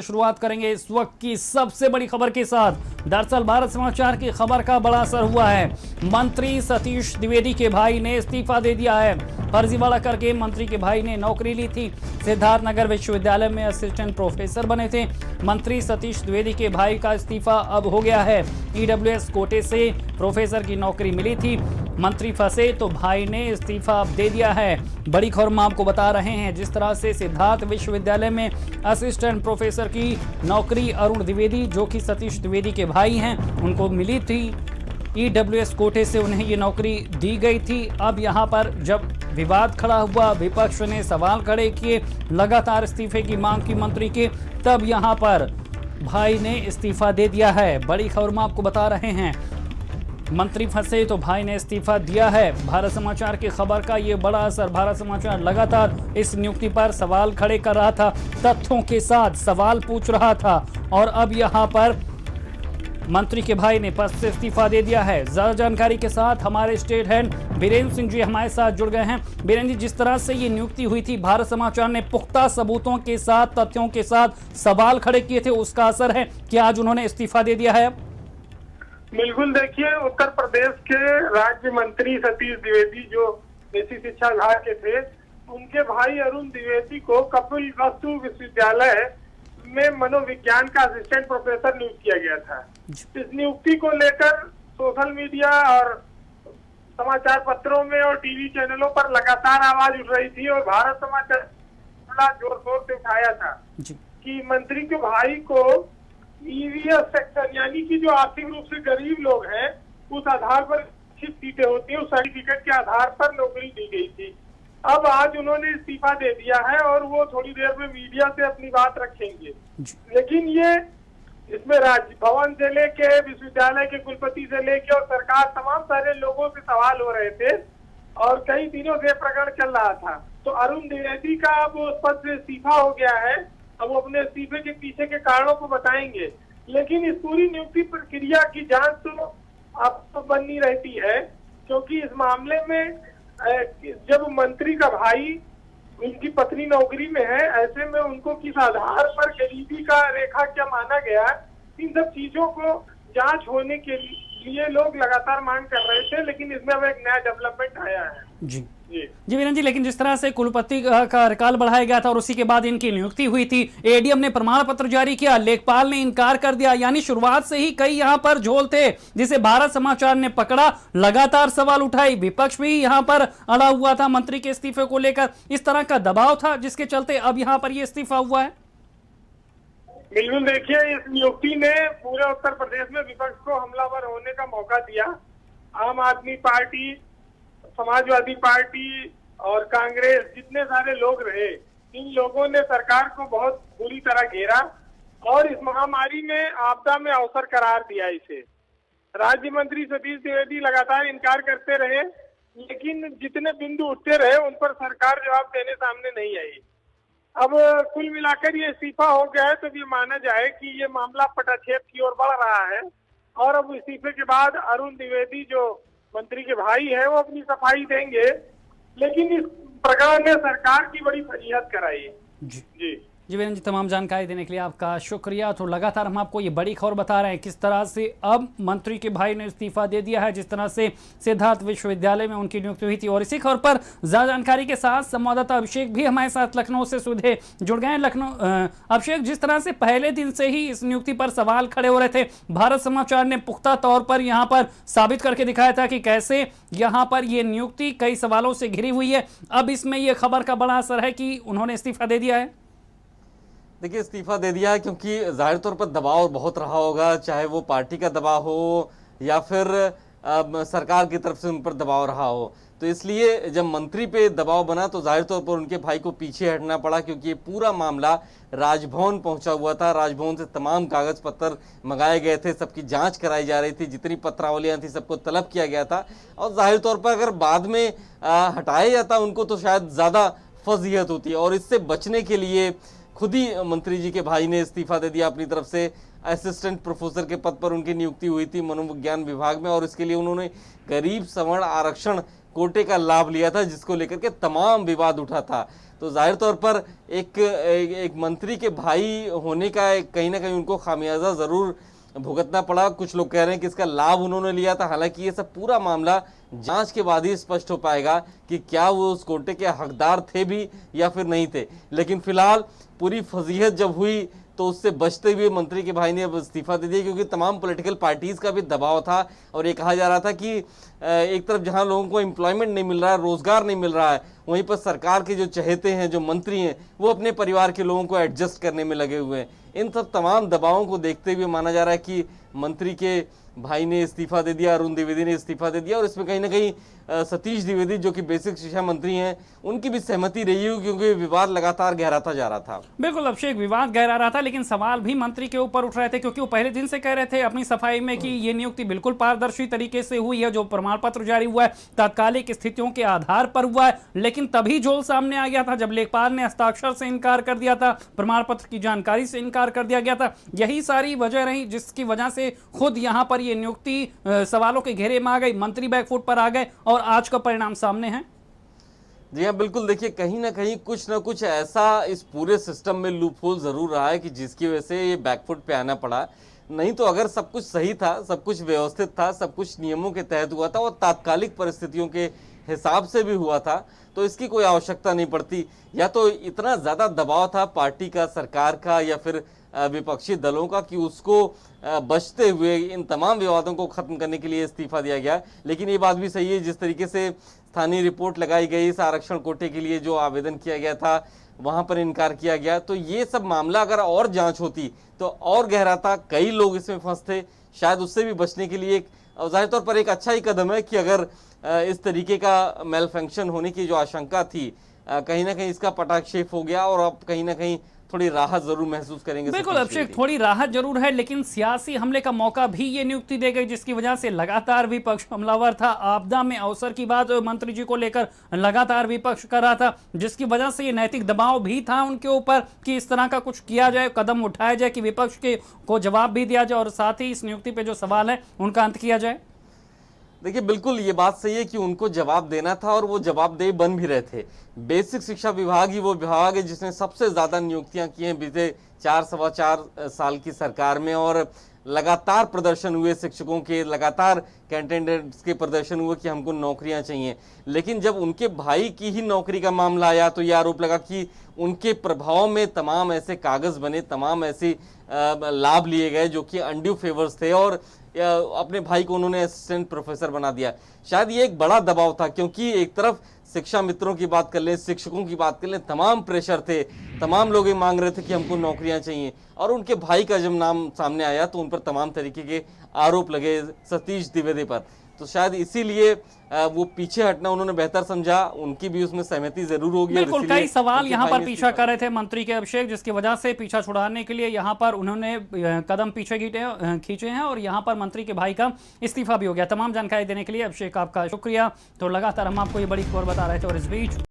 शुरुआत करेंगे इस वक्त की सबसे बड़ी खबर के साथ। दरअसल भारत समाचार की खबर का बड़ा असर हुआ है। मंत्री सतीश द्विवेदी के भाई ने इस्तीफा दे दिया है। फर्जीवाड़ा करके मंत्री के भाई ने नौकरी ली थी। सिद्धार्थनगर विश्वविद्यालय में असिस्टेंट प्रोफेसर बने थे। मंत्री सतीश द्विवेदी के भाई का इस्तीफा अब हो गया है। ईडब्ल्यूएस कोटे से प्रोफेसर की नौकरी मिली थी। मंत्री फंसे तो भाई ने इस्तीफा दे दिया है। बड़ी खबर हम आपको बता रहे हैं। जिस तरह से सिद्धार्थ विश्वविद्यालय में असिस्टेंट प्रोफेसर की नौकरी अरुण द्विवेदी, जो कि सतीश द्विवेदी के भाई हैं, उनको मिली थी। ईडब्ल्यूएस कोटे से उन्हें ये नौकरी दी गई थी। अब यहाँ पर जब विवाद खड़ा हुआ, विपक्ष ने सवाल खड़े किए, लगातार इस्तीफे की मांग की मंत्री के, तब यहाँ पर भाई ने इस्तीफा दे दिया है। बड़ी खबर हम आपको बता रहे हैं। मंत्री फंसे तो भाई ने इस्तीफा दिया है। भारत समाचार की खबर का ये बड़ा असर। भारत समाचार लगातार इस नियुक्ति पर सवाल खड़े कर रहा था, तथ्यों के साथ सवाल पूछ रहा था, और अब यहाँ पर मंत्री के भाई ने पद से इस्तीफा दे दिया है। ज्यादा जानकारी के साथ हमारे स्टेट हेड बीरेंद्र सिंह जी हमारे साथ जुड़ गए हैं। बीरेंद्र जी, जिस तरह से ये नियुक्ति हुई थी, भारत समाचार ने पुख्ता सबूतों के साथ, तथ्यों के साथ सवाल खड़े किए थे, उसका असर है कि आज उन्होंने इस्तीफा दे दिया है। बिल्कुल, देखिए, उत्तर प्रदेश के राज्य मंत्री सतीश द्विवेदी जो देसी शिक्षा विभाग के थे, उनके भाई अरुण द्विवेदी को कपिलवस्तु विश्वविद्यालय में मनोविज्ञान का असिस्टेंट प्रोफेसर नियुक्त किया गया था। इस नियुक्ति को लेकर सोशल मीडिया और समाचार पत्रों में और टीवी चैनलों पर लगातार आवाज उठ रही थी, और भारत समाचार बड़ा जोर शोर से उठाया था कि मंत्री के भाई को ईवीएस सेक्शन, यानी कि जो आर्थिक रूप से गरीब लोग हैं, उस आधार पर निश्चित सीटें होती है, उस सर्टिफिकेट के आधार पर नौकरी दी गई थी। अब आज उन्होंने इस्तीफा दे दिया है और वो थोड़ी देर में मीडिया से अपनी बात रखेंगे। लेकिन ये इसमें राजभवन से लेके विश्वविद्यालय के कुलपति से लेके और सरकार, तमाम सारे लोगों से सवाल हो रहे थे और कई दिनों से प्रकरण चल रहा था। तो अरुण द्विवेदी का अब उस पद से इस्तीफा हो गया है। अब वो अपने इस्तीफे के पीछे के कारणों को बताएंगे, लेकिन इस पूरी नियुक्ति प्रक्रिया की जांच तो अब तो बनी रहती है, क्योंकि इस मामले में जब मंत्री का भाई, उनकी पत्नी नौकरी में है, ऐसे में उनको किस आधार पर गरीबी का रेखा क्या माना गया, इन सब चीजों को जांच होने के लिए लोग लगातार मांग कर रहे थे। लेकिन इसमें अब एक नया डेवलपमेंट आया है। जी वीरेंद्र जी, लेकिन जिस तरह से कुलपति का कार्यकाल बढ़ाया गया था और उसी के बाद इनकी नियुक्ति हुई थी, एडीएम ने प्रमाण पत्र जारी किया, लेखपाल ने इनकार कर दिया, यानी शुरुआत से ही कई यहां पर झोल थे, जिसे भारत समाचार ने पकड़ा, लगातार सवाल उठाई, विपक्ष भी यहां पर अड़ा हुआ था मंत्री के इस्तीफे को लेकर। इस तरह का दबाव था जिसके चलते अब यहां पर यह इस्तीफा हुआ है। बिल्कुल, देखिए, इस नियुक्ति ने पूरे उत्तर प्रदेश में विपक्ष को हमलावर होने का मौका दिया। आम आदमी पार्टी, समाजवादी पार्टी और कांग्रेस, जितने सारे लोग रहे, इन लोगों ने सरकार को बहुत बुरी तरह घेरा और इस महामारी में, आपदा में अवसर करार दिया इसे। राज्य मंत्री सतीश द्विवेदी लगातार इनकार करते रहे, लेकिन जितने बिंदु उठते रहे उन पर सरकार जवाब देने सामने नहीं आई। अब कुल मिलाकर ये इस्तीफा हो गया है, तो ये माना जाए कि ये मामला पटाक्षेप की ओर बढ़ रहा है, और अब इस्तीफे के बाद अरुण द्विवेदी जो मंत्री के भाई है, वो अपनी सफाई देंगे। लेकिन इस प्रकरण ने सरकार की बड़ी फजीहत कराई। जी वीरेंद्र जी, तमाम जानकारी देने के लिए आपका शुक्रिया। तो लगातार हम आपको ये बड़ी खबर बता रहे हैं किस तरह से अब मंत्री के भाई ने इस्तीफा दे दिया है, जिस तरह से सिद्धार्थ विश्वविद्यालय में उनकी नियुक्ति हुई थी। और इसी खबर पर ज्यादा जानकारी के साथ संवाददाता अभिषेक भी हमारे साथ लखनऊ से सीधे जुड़ गए हैं। लखनऊ अभिषेक, जिस तरह से पहले दिन से ही इस नियुक्ति पर सवाल खड़े हो रहे थे, भारत समाचार ने पुख्ता तौर पर यहाँ पर साबित करके दिखाया था कि कैसे यहाँ पर ये नियुक्ति कई सवालों से घिरी हुई है। अब इसमें यह खबर का बड़ा असर है कि उन्होंने इस्तीफा दे दिया है। देखिए, इस्तीफा दे दिया है क्योंकि जाहिर तौर पर दबाव बहुत रहा होगा, चाहे वो पार्टी का दबाव हो या फिर सरकार की तरफ से उन पर दबाव रहा हो। तो इसलिए जब मंत्री पे दबाव बना तो जाहिर तौर पर उनके भाई को पीछे हटना पड़ा, क्योंकि ये पूरा मामला राजभवन पहुंचा हुआ था। राजभवन से तमाम कागज पत्र मंगाए गए थे, सबकी जांच कराई जा रही थी, जितनी पत्रावलियां थी सबको तलब किया गया था। और जाहिर तौर पर अगर बाद में हटाया जाता उनको तो शायद ज़्यादा फजीहत होती है, और इससे बचने के लिए खुद ही मंत्री जी के भाई ने इस्तीफा दे दिया अपनी तरफ से। असिस्टेंट प्रोफेसर के पद पर उनकी नियुक्ति हुई थी मनोविज्ञान विभाग में, और इसके लिए उन्होंने गरीब सवर्ण आरक्षण कोटे का लाभ लिया था, जिसको लेकर के तमाम विवाद उठा था। तो जाहिर तौर पर एक मंत्री के भाई होने का कहीं ना कहीं उनको खामियाजा जरूर भुगतना पड़ा। कुछ लोग कह रहे हैं कि इसका लाभ उन्होंने लिया था। हालांकि ये सब पूरा मामला जांच के बाद ही स्पष्ट हो पाएगा कि क्या वो उस कोटे के हकदार थे भी या फिर नहीं थे। लेकिन फिलहाल पूरी फजीहत जब हुई तो उससे बचते हुए मंत्री के भाई ने अब इस्तीफा दे दिया, क्योंकि तमाम पॉलिटिकल पार्टीज का भी दबाव था। और ये कहा जा रहा था कि एक तरफ जहां लोगों को एम्प्लॉयमेंट नहीं मिल रहा है, रोजगार नहीं मिल रहा है, वहीं पर सरकार के जो चहेते हैं, जो मंत्री हैं, वो अपने परिवार के लोगों को एडजस्ट करने में लगे हुए हैं। इन सब तमाम दबावों को देखते हुए माना जा रहा है कि मंत्री के भाई ने इस्तीफा दे दिया, अरुण द्विवेदी ने इस्तीफा दे दिया। और इसमें कहीं ना कहीं सतीश द्विवेदी जो कि बेसिक शिक्षा मंत्री हैं, उनकी भी सहमति रही हो, क्योंकि विवाद लगातार गहराता जा रहा था। बिल्कुल अभिषेक, विवाद गहरा रहा था, लेकिन सवाल भी मंत्री के ऊपर उठ रहे थे, क्योंकि वो पहले दिन से कह रहे थे अपनी सफाई में कि ये नियुक्ति बिल्कुल पारदर्शी तरीके से हुई है, जो प्रमाण पत्र जारी हुआ है तात्कालिक स्थितियों के आधार पर हुआ है। लेकिन तभी झोल सामने आ गया था जब लेखपाल ने हस्ताक्षर से इनकार कर दिया था, प्रमाण पत्र की जानकारी से इनकार कर दिया गया था। यही सारी वजह रही जिसकी वजह से खुद यहां पर यह नियुक्ति सवालों के घेरे में आ गई, मंत्री बैकफुट पर आ गए और आज का परिणाम सामने है। जी हाँ, बिल्कुल। देखिए, कहीं ना कहीं कुछ ना कुछ ऐसा इस पूरे सिस्टम में लूपहोल जरूर रहा है कि जिसकी वजह से ये बैकफुट पे आना पड़ा। नहीं तो अगर सब कुछ सही था, सब कुछ व्यवस्थित था, सब कुछ नियमों के तहत हुआ था और तात्कालिक परिस्थितियों के हिसाब से भी हुआ था, तो इसकी कोई आवश्यकता नहीं पड़ती। या तो इतना ज्यादा दबाव था पार्टी का, सरकार का या फिर विपक्षी दलों का कि उसको बचते हुए इन तमाम विवादों को खत्म करने के लिए इस्तीफा दिया गया। लेकिन ये बात भी सही है, जिस तरीके से स्थानीय रिपोर्ट लगाई गई, इस आरक्षण कोटे के लिए जो आवेदन किया गया था वहां पर इनकार किया गया, तो ये सब मामला अगर और जांच होती तो और गहराता, कई लोग इसमें फंसते। शायद उससे भी बचने के लिए जाहिर तौर पर एक अच्छा ही कदम है कि अगर इस तरीके का मेल फंक्शन होने की जो आशंका थी, कहीं ना कहीं इसका पटाक्षेप हो गया और अब कहीं ना कहीं थोड़ी राहत जरूर महसूस करेंगे। बिल्कुल अभिषेक, थोड़ी राहत जरूर है, लेकिन सियासी हमले का मौका भी ये नियुक्ति दे गई, जिसकी वजह से लगातार विपक्ष हमलावर था। आपदा में अवसर की बात मंत्री जी को लेकर लगातार विपक्ष कर रहा था, जिसकी वजह से ये नैतिक दबाव भी था उनके ऊपर कि इस तरह का कुछ किया जाए, कदम उठाया जाए कि विपक्ष के को जवाब भी दिया जाए और साथ ही इस नियुक्ति पे जो सवाल है उनका अंत किया जाए। देखिए, बिल्कुल ये बात सही है कि उनको जवाब देना था और वो जवाबदेह बन भी रहे थे। बेसिक शिक्षा विभाग ही वो विभाग है जिसने सबसे ज्यादा नियुक्तियां की हैं बीते 4-4.25 साल की सरकार में। और लगातार प्रदर्शन हुए शिक्षकों के, लगातार कैंडिडेट्स के प्रदर्शन हुए कि हमको नौकरियां चाहिए। लेकिन जब उनके भाई की ही नौकरी का मामला आया तो यह आरोप लगा कि उनके प्रभाव में तमाम ऐसे कागज बने, तमाम ऐसे लाभ लिए गए जो कि अनड्यू फेवर्स थे और अपने भाई को उन्होंने असिस्टेंट प्रोफेसर बना दिया। शायद ये एक बड़ा दबाव था, क्योंकि एक तरफ शिक्षा मित्रों की बात कर लें, शिक्षकों की बात कर लें, तमाम प्रेशर थे, तमाम लोग ये मांग रहे थे कि हमको नौकरियां चाहिए। और उनके भाई का जब नाम सामने आया तो उन पर तमाम तरीके के आरोप लगे सतीश द्विवेदी पर। तो शायद इसीलिए वो पीछे हटना उन्होंने बेहतर समझा, उनकी भी उसमें सहमति जरूर होगी। बिल्कुल, कई सवाल यहाँ पर पीछा कर रहे थे मंत्री के अभिषेक, जिसकी वजह से पीछा छुड़ाने के लिए यहाँ पर उन्होंने कदम पीछे खींचे हैं और यहाँ पर मंत्री के भाई का इस्तीफा भी हो गया। तमाम जानकारी देने के लिए अभिषेक आपका शुक्रिया। तो लगातार हम आपको ये बड़ी खबर बता रहे थे और इस बीच